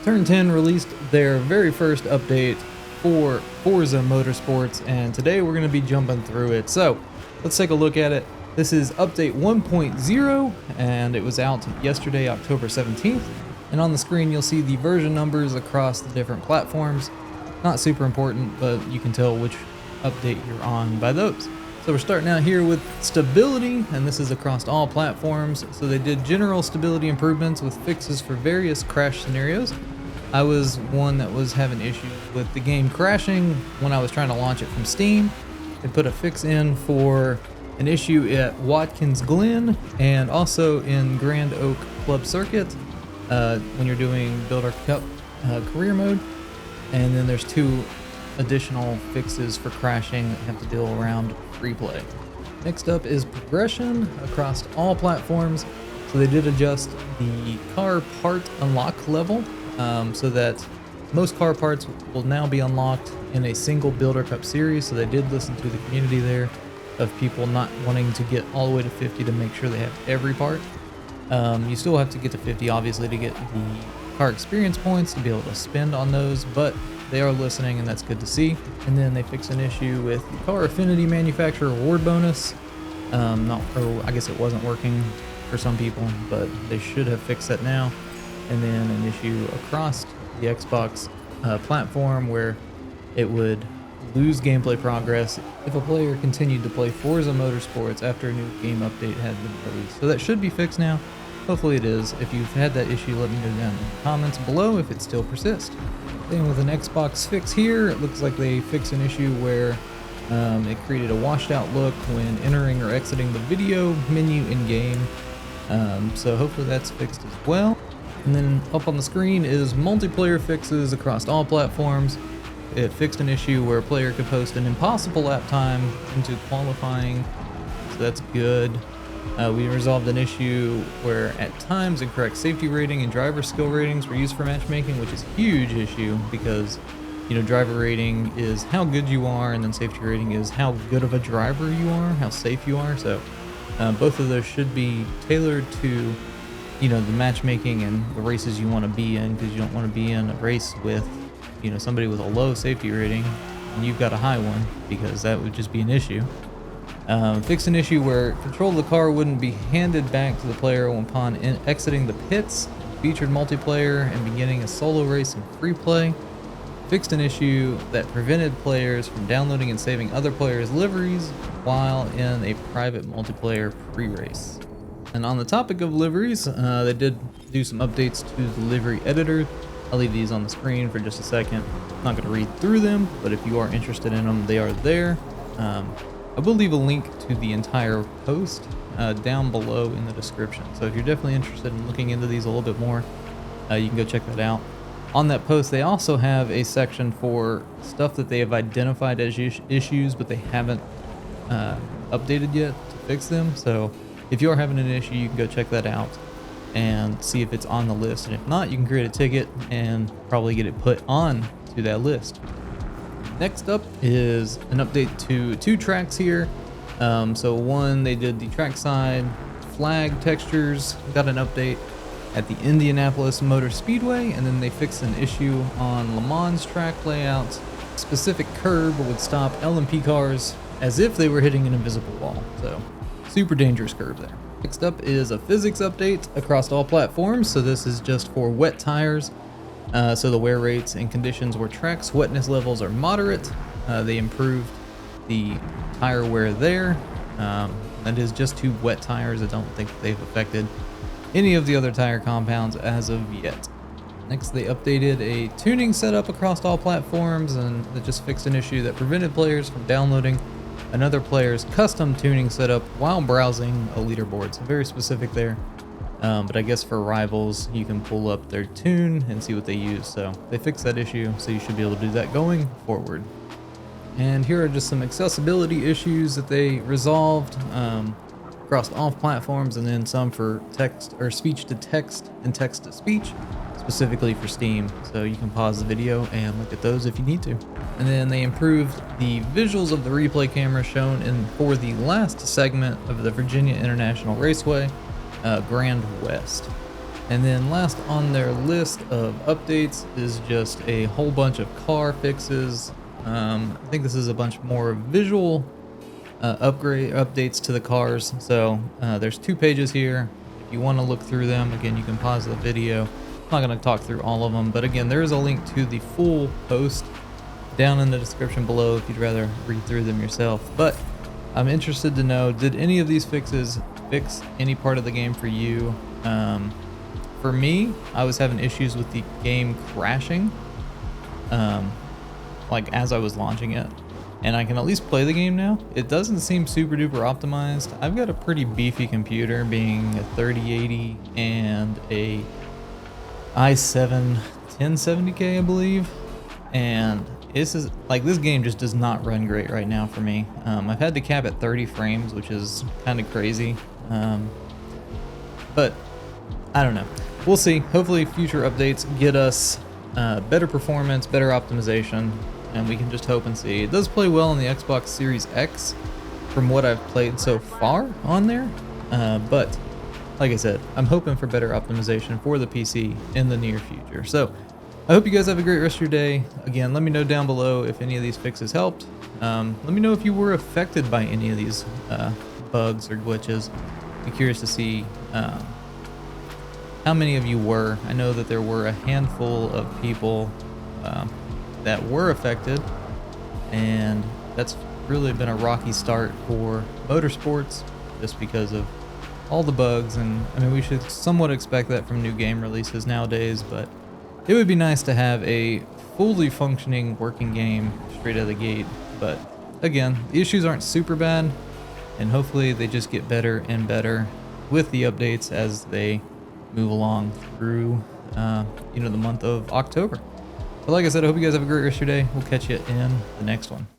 Turn 10 released their very first update for Forza Motorsports, and today we're going to be jumping through it. So let's take a look at it. This is update 1.0, and it was out yesterday, October 17th. And on the screen, you'll see the version numbers across the different platforms. Not super important, but you can tell which update you're on by those. So we're starting out here with stability, and this is across all platforms. So they did general stability improvements with fixes for various crash scenarios. I was one that was having issues with the game crashing when I was trying to launch it from Steam. They put a fix in for an issue at Watkins Glen and also in Grand Oak Club Circuit when you're doing Builder Cup career mode. And then there's two additional fixes for crashing that have to deal around free play. Next up is progression across all platforms. So they did adjust the car part unlock level so that most car parts will now be unlocked in a single Builder Cup series. So they did listen to the community there of people not wanting to get all the way to 50 to make sure they have every part. You still have to get to 50 obviously to get the car experience points to be able to spend on those, but they are listening, and that's good to see. And then they fixed an issue with the car affinity manufacturer reward bonus. I guess it wasn't working for some people, but they should have fixed that now. And then an issue across the Xbox platform where it would lose gameplay progress if a player continued to play Forza Motorsports after a new game update had been released. So that should be fixed now. Hopefully it is. If you've had that issue, let me know down in the comments below if it still persists. Then with an Xbox fix here, it looks like they fixed an issue where it created a washed out look when entering or exiting the video menu in game. So hopefully that's fixed as well. And then up on the screen is multiplayer fixes across all platforms. It fixed an issue where a player could post an impossible lap time into qualifying, so that's good. We resolved an issue where at times incorrect safety rating and driver skill ratings were used for matchmaking, which is a huge issue because, you know, driver rating is how good you are, and then safety rating is how good of a driver you are, how safe you are. So both of those should be tailored to, you know, the matchmaking and the races you want to be in, because you don't want to be in a race with, you know, somebody with a low safety rating and you've got a high one, because that would just be an issue. Fixed an issue where control of the car wouldn't be handed back to the player upon exiting the pits. Featured multiplayer and beginning a solo race in free play. Fixed an issue that prevented players from downloading and saving other players' liveries while in a private multiplayer pre-race. And on the topic of liveries, they did do some updates to the livery editor. I'll leave these on the screen for just a second. I'm not going to read through them, but if you are interested in them, they are there. I will leave a link to the entire post down below in the description. So if you're definitely interested in looking into these a little bit more, you can go check that out. On that post, they also have a section for stuff that they have identified as issues, but they haven't updated yet to fix them. So if you are having an issue, you can go check that out and see if it's on the list. And if not, you can create a ticket and probably get it put on to that list. Next up is an update to two tracks here. So one, they did the trackside flag textures, got an update at the Indianapolis Motor Speedway, and then they fixed an issue on Le Mans track layouts. Specific curb would stop LMP cars as if they were hitting an invisible wall. So super dangerous curb there. Next up is a physics update across all platforms. So this is just for wet tires. So the wear rates and conditions where track's wetness levels are moderate. They improved the tire wear there. That is just two wet tires. I don't think they've affected any of the other tire compounds as of yet. Next, they updated a tuning setup across all platforms, and that just fixed an issue that prevented players from downloading another player's custom tuning setup while browsing a leaderboard. So very specific there. But I guess for rivals, you can pull up their tune and see what they use. So they fixed that issue, so you should be able to do that going forward. And here are just some accessibility issues that they resolved across all platforms, and then some for text or speech to text and text to speech, specifically for Steam. So you can pause the video and look at those if you need to. And then they improved the visuals of the replay camera shown for the last segment of the Virginia International Raceway, Grand West. And then last on their list of updates is just a whole bunch of car fixes. I think this is a bunch more visual updates to the cars. So there's 2 pages here. If you want to look through them, again, you can pause the video. I'm not going to talk through all of them, but again, there is a link to the full post down in the description below if you'd rather read through them yourself. But I'm interested to know, did any of these fixes fix any part of the game for you? For me, I was having issues with the game crashing, like as I was launching it, and I can at least play the game now. It doesn't seem super duper optimized. I've got a pretty beefy computer, being a 3080 and a i7 1070K, I believe, and this game just does not run great right now for me. I've had to cap at 30 frames, which is kind of crazy, but I don't know. We'll see. Hopefully future updates get us better performance, better optimization, and we can just hope and see. It does play well on the Xbox Series X from what I've played so far on there, but like I said, I'm hoping for better optimization for the PC in the near future. So I hope you guys have a great rest of your day. Again, let me know down below if any of these fixes helped. Let me know if you were affected by any of these bugs or glitches. Be curious to see how many of you were. I know that there were a handful of people that were affected, and that's really been a rocky start for motorsports just because of all the bugs. And I mean, we should somewhat expect that from new game releases nowadays, but it would be nice to have a fully functioning working game straight out of the gate. But again, the issues aren't super bad, and hopefully they just get better and better with the updates as they move along through the month of October. But like I said, I hope you guys have a great rest of your day. We'll catch you in the next one.